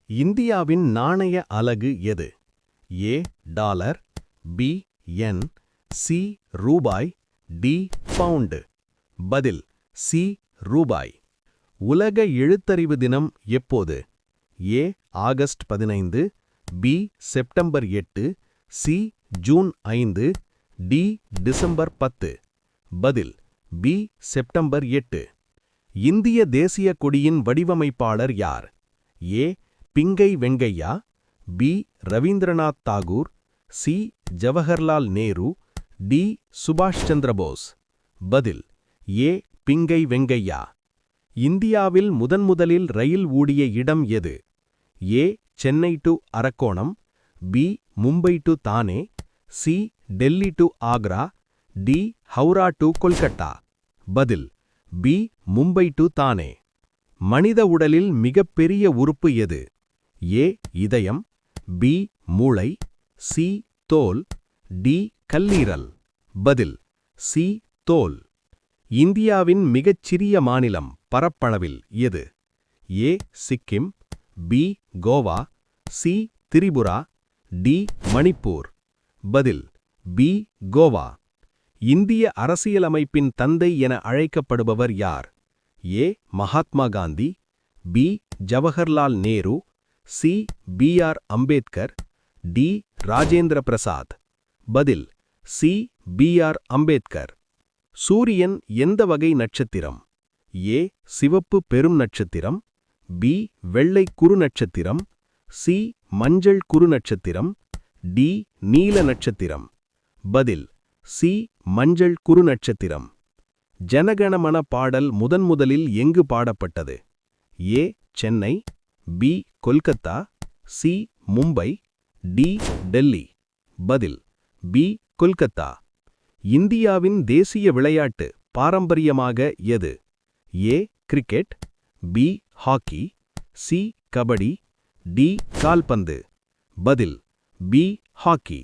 இந்தியாவின் நாணய அலகு எது? A dollar, B yen, C ரூபாய், டி பவுண்டு. பதில் சி ரூபாய். உலக எழுத்தறிவு தினம் எப்போது? A August 15, B September 8, C June 5, D December 10. பதில் பி செப்டம்பர் 8. இந்திய தேசிய கொடியின் வடிவமைப்பாளர் யார்? A Pingali Venkayya, B Rabindranath Tagore, C Jawaharlal Nehru, D சுபாஷ் சந்திர போஸ். பதில் ஏ பிங்கை வெங்கையா. இந்தியாவில் முதன்முதலில் ரயில் ஓடிய இடம் எது? A Chennai to Arakkonam, B Mumbai to Thane, C Delhi to Agra, D Howrah to Kolkata. பதில் பி மும்பை டு தானே. மனித உடலில் மிகப்பெரிய உறுப்பு எது? ஏ இதயம், பி மூளை, சி தோல், டி கல்லீரல். பதில் சி தோல். இந்தியாவின் மிகச்சிறிய மாநிலம் பரப்பளவில் எது? A Sikkim, B Goa, C Tripura, D Manipur. பதில் பி கோவா. இந்திய அரசியலமைப்பின் தந்தை என அழைக்கப்படுபவர் யார்? A Mahatma Gandhi, B Jawaharlal Nehru, C B R. Ambedkar, D Rajendra Prasad. பதில் சி பி.ஆர். அம்பேத்கர். சூரியன் எந்த வகை நட்சத்திரம்? ஏ சிவப்பு பெரும் நட்சத்திரம், பி வெள்ளை குறு நட்சத்திரம், சி மஞ்சள் குறு நட்சத்திரம், டி நீல நட்சத்திரம். பதில் சி மஞ்சள் குறு நட்சத்திரம். ஜனகணமன பாடல் முதன்முதலில் எங்கு பாடப்பட்டது? A Chennai, B Kolkata, C Mumbai, D Delhi. பதில் பி கொல்கத்தா. இந்தியாவின் தேசிய விளையாட்டு பாரம்பரியமாக எது? A cricket, B hockey, C kabaddi, D கால்பந்து. பதில் பி ஹாக்கி.